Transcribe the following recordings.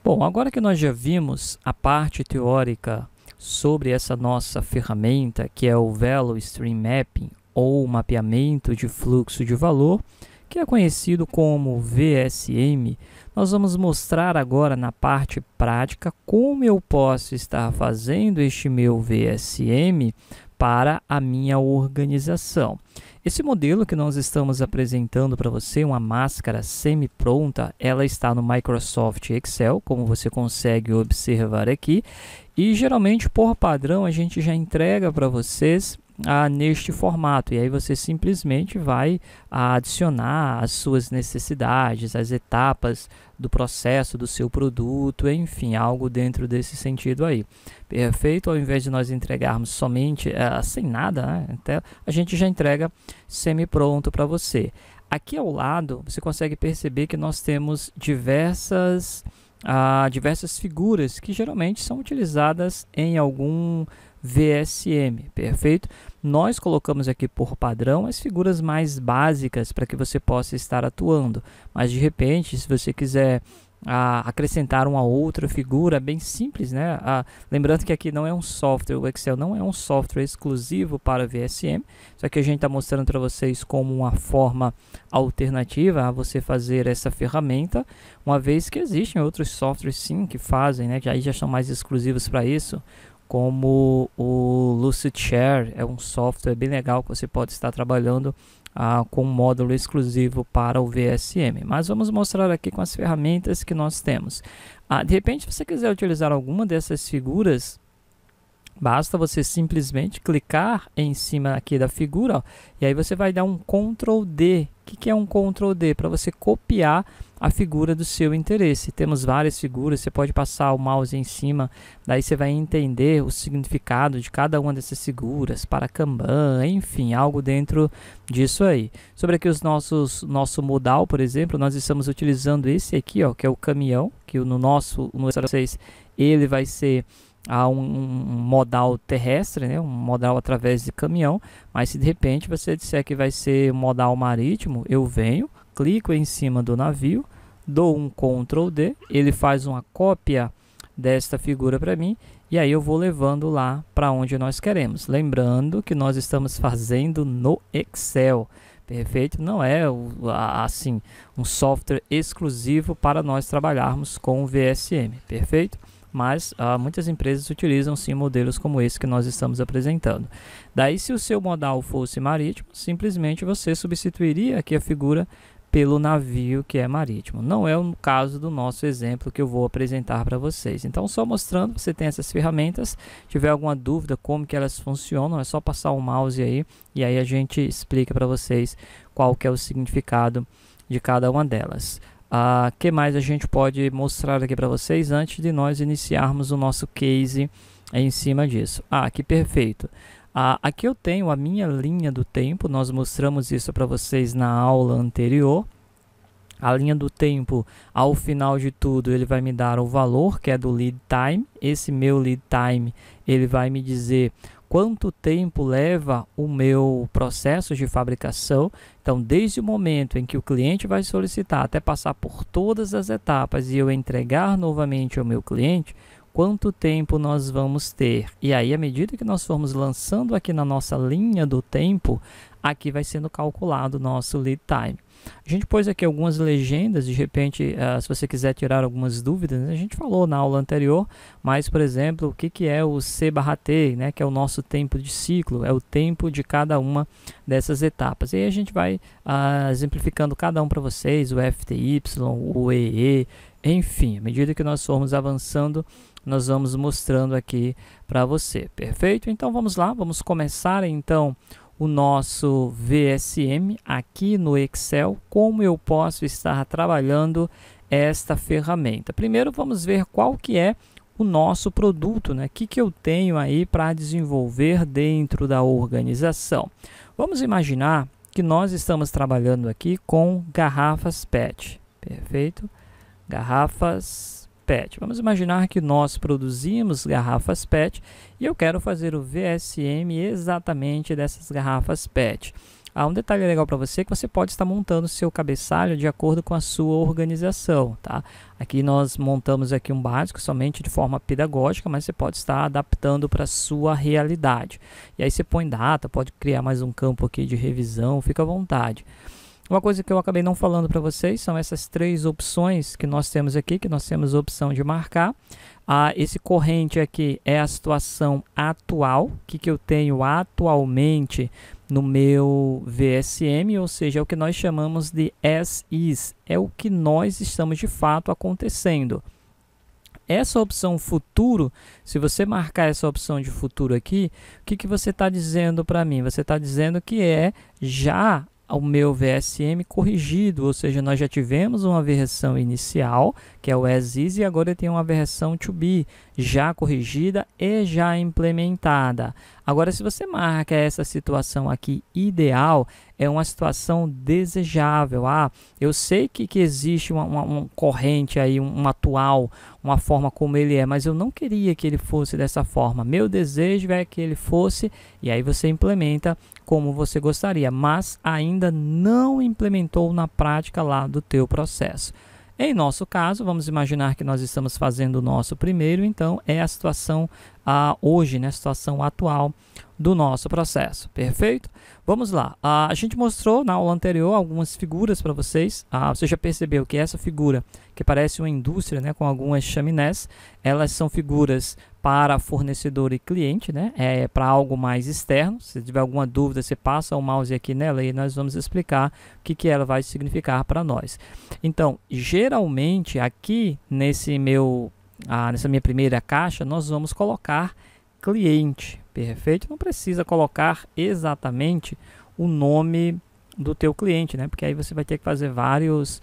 Bom, agora que nós já vimos a parte teórica sobre essa nossa ferramenta, que é o Value Stream Mapping, ou mapeamento de fluxo de valor, que é conhecido como VSM, nós vamos mostrar agora na parte prática como eu posso estar fazendo este meu VSM para a minha organização. Esse modelo que nós estamos apresentando para você, uma máscara semi-pronta, ela está no Microsoft Excel, como você consegue observar aqui, e geralmente por padrão a gente já entrega para vocês neste formato, e aí você simplesmente vai adicionar as suas necessidades, as etapas do processo do seu produto, enfim, algo dentro desse sentido aí. Perfeito? Ao invés de nós entregarmos somente sem nada, né? Então, a gente já entrega semi-pronto para você. Aqui ao lado, você consegue perceber que nós temos diversas figuras que geralmente são utilizadas em algum VSM, perfeito? Nós colocamos aqui por padrão as figuras mais básicas para que você possa estar atuando, mas de repente, se você quiser acrescentar uma outra figura bem simples, né? Lembrando que aqui não é um software, o Excel não é um software exclusivo para VSM, só que a gente está mostrando para vocês como uma forma alternativa a você fazer essa ferramenta, uma vez que existem outros softwares sim que fazem, né? Que aí já são mais exclusivos para isso, como o Lucidshare, é um software bem legal que você pode estar trabalhando com um módulo exclusivo para o VSM. Mas vamos mostrar aqui com as ferramentas que nós temos. De repente, se você quiser utilizar alguma dessas figuras, basta você simplesmente clicar em cima aqui da figura, ó, e aí você vai dar um Ctrl D. O que é um Ctrl D? Para você copiar a figura do seu interesse. Temos várias figuras, você pode passar o mouse em cima, daí você vai entender o significado de cada uma dessas figuras, para Kanban, enfim, algo dentro disso aí. Sobre aqui nosso modal, por exemplo, nós estamos utilizando esse aqui, ó, que é o caminhão, que no nosso 6 ele vai ser um modal terrestre, né? Um modal através de caminhão, mas se de repente você disser que vai ser modal marítimo, eu venho, clico em cima do navio, dou um Ctrl D, ele faz uma cópia desta figura para mim, e aí eu vou levando lá para onde nós queremos. Lembrando que nós estamos fazendo no Excel, perfeito? Não é assim um software exclusivo para nós trabalharmos com o VSM, perfeito? Mas muitas empresas utilizam sim modelos como esse que nós estamos apresentando. Daí, se o seu modal fosse marítimo, simplesmente você substituiria aqui a figura pelo navio que é marítimo. Não é o caso do nosso exemplo que eu vou apresentar para vocês. Então, só mostrando, você tem essas ferramentas. Se tiver alguma dúvida como que elas funcionam, é só passar o mouse aí e aí a gente explica para vocês qual que é o significado de cada uma delas. Que mais a gente pode mostrar aqui para vocês antes de nós iniciarmos o nosso case em cima disso? Que perfeito! Aqui eu tenho a minha linha do tempo, nós mostramos isso para vocês na aula anterior. A linha do tempo, ao final de tudo, ele vai me dar o valor, que é do lead time. Esse meu lead time, ele vai me dizer quanto tempo leva o meu processo de fabricação. Então, desde o momento em que o cliente vai solicitar até passar por todas as etapas e eu entregar novamente ao meu cliente, quanto tempo nós vamos ter. E aí, à medida que nós formos lançando aqui na nossa linha do tempo, aqui vai sendo calculado o nosso lead time. A gente pôs aqui algumas legendas, de repente, se você quiser tirar algumas dúvidas, a gente falou na aula anterior, mas, por exemplo, o que é o C/T, né, que é o nosso tempo de ciclo, é o tempo de cada uma dessas etapas. E aí a gente vai exemplificando cada um para vocês, o FTY, o EE, enfim, à medida que nós formos avançando, nós vamos mostrando aqui para você, perfeito? Então, vamos lá, vamos começar então o nosso VSM aqui no Excel, como eu posso estar trabalhando esta ferramenta. Primeiro vamos ver qual que é o nosso produto, né? O que eu tenho aí para desenvolver dentro da organização. Vamos imaginar que nós estamos trabalhando aqui com garrafas PET, perfeito? Garrafas PET. Vamos imaginar que nós produzimos garrafas PET e eu quero fazer o VSM exatamente dessas garrafas PET. há um detalhe legal para você, que você pode estar montando o seu cabeçalho de acordo com a sua organização, tá? Aqui nós montamos aqui um básico somente de forma pedagógica, mas você pode estar adaptando para a sua realidade. E aí você põe data, pode criar mais um campo aqui de revisão, fica à vontade. Uma coisa que eu acabei não falando para vocês são essas 3 opções que nós temos aqui, que nós temos a opção de marcar. Esse corrente aqui é a situação atual, que eu tenho atualmente no meu VSM, ou seja, é o que nós chamamos de as is, é o que nós estamos de fato acontecendo. Essa opção futuro, se você marcar essa opção de futuro aqui, o que você está dizendo para mim? Você está dizendo que é já o meu VSM corrigido, ou seja, nós já tivemos uma versão inicial, que é o as is, e agora eu tenho uma versão to be, já corrigida e já implementada. Agora, se você marca essa situação aqui ideal, é uma situação desejável. Eu sei que existe uma corrente aí, um atual, uma forma como ele é, mas eu não queria que ele fosse dessa forma. Meu desejo é que ele fosse, e aí você implementa como você gostaria, mas ainda não implementou na prática lá do teu processo. Em nosso caso, vamos imaginar que nós estamos fazendo o nosso primeiro, então é a situação hoje, né, a situação atual do nosso processo, perfeito? Vamos lá, a gente mostrou na aula anterior algumas figuras para vocês. Você já percebeu que essa figura, que parece uma indústria, né, com algumas chaminés, elas são figuras para fornecedor e cliente, né, para algo mais externo. Se tiver alguma dúvida, você passa o mouse aqui nela e nós vamos explicar o que ela vai significar para nós. Então, geralmente aqui nessa minha primeira caixa, nós vamos colocar cliente, perfeito? Não precisa colocar exatamente o nome do teu cliente, né? Porque aí você vai ter que fazer vários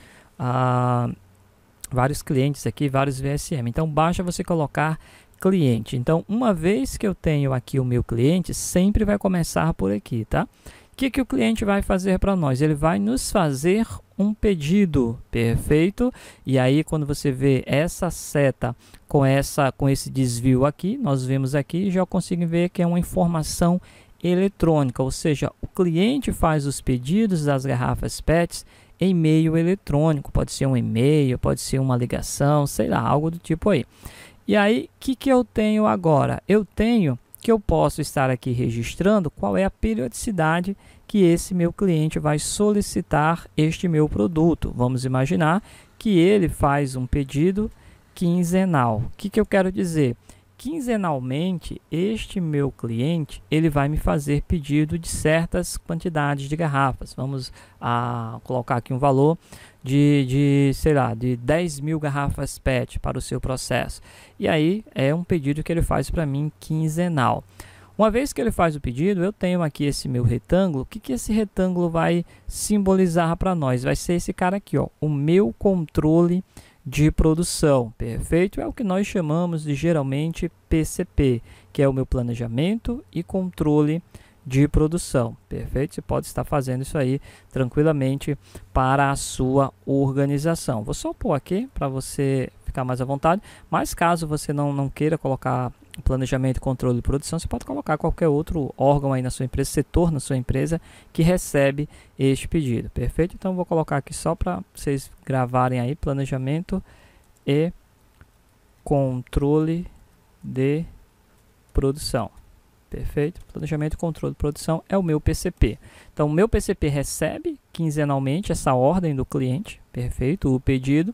clientes aqui, vários VSM. Então, basta você colocar cliente. Então, uma vez que eu tenho aqui o meu cliente, sempre vai começar por aqui, tá? O que o cliente vai fazer para nós? Ele vai nos fazer um pedido, perfeito? E aí, quando você vê essa seta com esse desvio aqui, nós vemos aqui, já consigo ver que é uma informação eletrônica, ou seja, o cliente faz os pedidos das garrafas PETs em meio eletrônico, pode ser um e-mail, pode ser uma ligação, sei lá, algo do tipo aí. E aí, o que eu tenho agora? Eu tenho que eu posso estar aqui registrando qual é a periodicidade que esse meu cliente vai solicitar este meu produto. Vamos imaginar que ele faz um pedido quinzenal. O que eu quero dizer? Quinzenalmente, este meu cliente ele vai me fazer pedido de certas quantidades de garrafas. Vamos colocar aqui um valor sei lá, de 10.000 garrafas PET para o seu processo. E aí é um pedido que ele faz para mim quinzenal. Uma vez que ele faz o pedido, eu tenho aqui esse meu retângulo. O que esse retângulo vai simbolizar para nós? Vai ser esse cara aqui, ó, o meu controle de produção, perfeito? É o que nós chamamos de geralmente PCP, que é o meu planejamento e controle de produção, perfeito? Você pode estar fazendo isso aí tranquilamente para a sua organização. Vou só pôr aqui para você ficar mais à vontade, mas caso você não queira colocar planejamento, controle de produção, você pode colocar qualquer outro órgão aí na sua empresa, setor na sua empresa que recebe este pedido, perfeito? Então vou colocar aqui só para vocês gravarem aí, planejamento e controle de produção, perfeito? Planejamento e controle de produção é o meu PCP. Então o meu PCP recebe quinzenalmente essa ordem do cliente, perfeito? O pedido.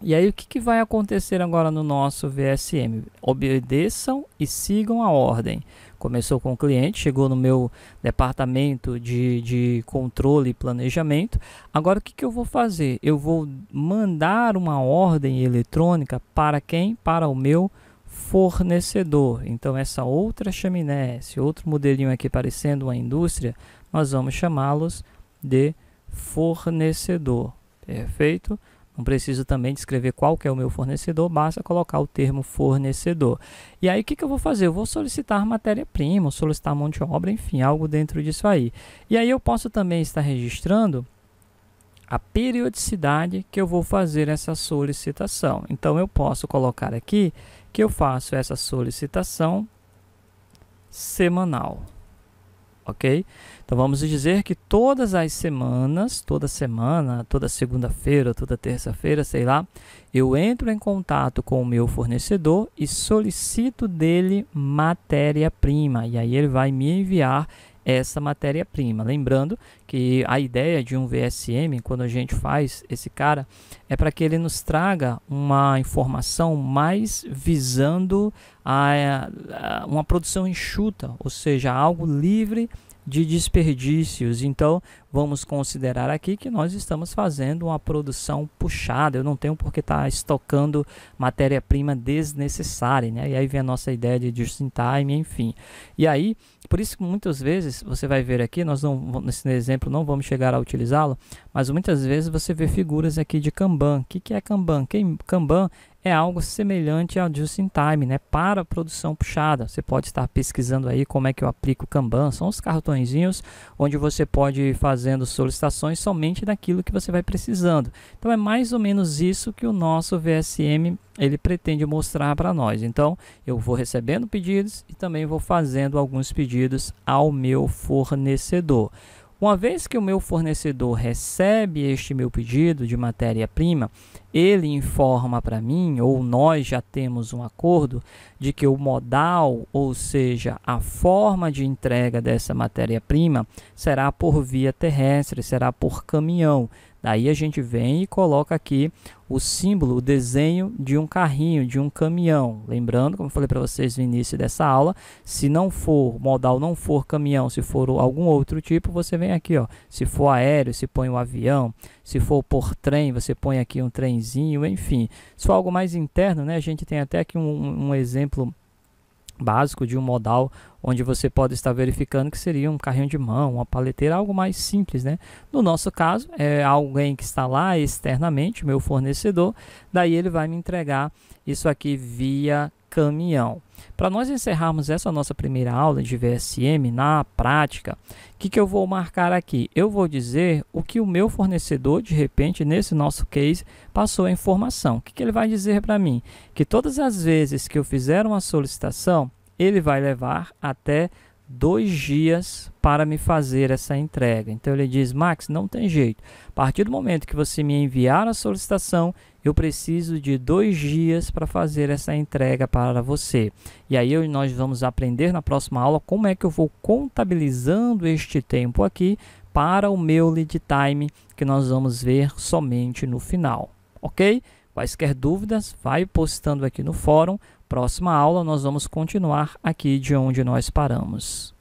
E aí, o que vai acontecer agora no nosso VSM? Obedeçam e sigam a ordem. Começou com o cliente, chegou no meu departamento de controle e planejamento. Agora, o que eu vou fazer? Eu vou mandar uma ordem eletrônica para quem? Para o meu fornecedor. Então, essa outra chaminé, esse outro modelinho aqui parecendo uma indústria, nós vamos chamá-los de fornecedor. Perfeito? Não preciso também descrever qual que é o meu fornecedor, basta colocar o termo fornecedor. E aí, o que eu vou fazer? Eu vou solicitar matéria-prima, solicitar mão de obra, enfim, algo dentro disso aí. E aí eu posso também estar registrando a periodicidade que eu vou fazer essa solicitação. Então, eu posso colocar aqui que eu faço essa solicitação semanal. ok? Então vamos dizer que todas as semanas, toda semana, toda segunda-feira, toda terça-feira, sei lá, eu entro em contato com o meu fornecedor e solicito dele matéria-prima, e aí ele vai me enviar essa matéria-prima. Lembrando que a ideia de um VSM, quando a gente faz esse cara, é para que ele nos traga uma informação mais visando uma produção enxuta, ou seja, algo livre de desperdícios. Então vamos considerar aqui que nós estamos fazendo uma produção puxada. Eu não tenho por que estar estocando matéria-prima desnecessária, né? E aí vem a nossa ideia de just in time, enfim. E aí, por isso que muitas vezes você vai ver aqui, nós não, nesse exemplo não vamos chegar a utilizá-lo, mas muitas vezes você vê figuras aqui de Kanban. O que é Kanban? Kanban é algo semelhante ao just in time, né? Para produção puxada. Você pode estar pesquisando aí como é que eu aplico o Kanban. São os cartõezinhos onde você pode ir fazendo solicitações somente daquilo que você vai precisando. Então é mais ou menos isso que o nosso VSM ele pretende mostrar para nós. Então eu vou recebendo pedidos e também vou fazendo alguns pedidos ao meu fornecedor. Uma vez que o meu fornecedor recebe este meu pedido de matéria-prima, ele informa para mim, ou nós já temos um acordo, de que o modal, ou seja, a forma de entrega dessa matéria-prima, será por via terrestre, será por caminhão. Daí a gente vem e coloca aqui o símbolo, o desenho de um carrinho, de um caminhão. Lembrando, como eu falei para vocês no início dessa aula, se não for modal, não for caminhão, se for algum outro tipo, você vem aqui, ó. Se for aéreo, se põe um avião. Se for por trem, você põe aqui um trenzinho, enfim. Se for algo mais interno, né, a gente tem até aqui um exemplo básico de um modal onde você pode estar verificando que seria um carrinho de mão, uma paleteira, algo mais simples, né? No nosso caso, é alguém que está lá externamente, meu fornecedor, daí ele vai me entregar isso aqui via caminhão. Para nós encerrarmos essa nossa primeira aula de VSM na prática, o que eu vou marcar aqui? Eu vou dizer o que o meu fornecedor, de repente, nesse nosso case, passou a informação. O que ele vai dizer para mim? Que todas as vezes que eu fizer uma solicitação, ele vai levar até 2 dias para me fazer essa entrega. Então ele diz: Max, não tem jeito. A partir do momento que você me enviar a solicitação, eu preciso de 2 dias para fazer essa entrega para você. E aí nós vamos aprender na próxima aula como é que eu vou contabilizando este tempo aqui para o meu lead time, que nós vamos ver somente no final, ok? Quaisquer dúvidas, vai postando aqui no fórum. Próxima aula nós vamos continuar aqui de onde nós paramos.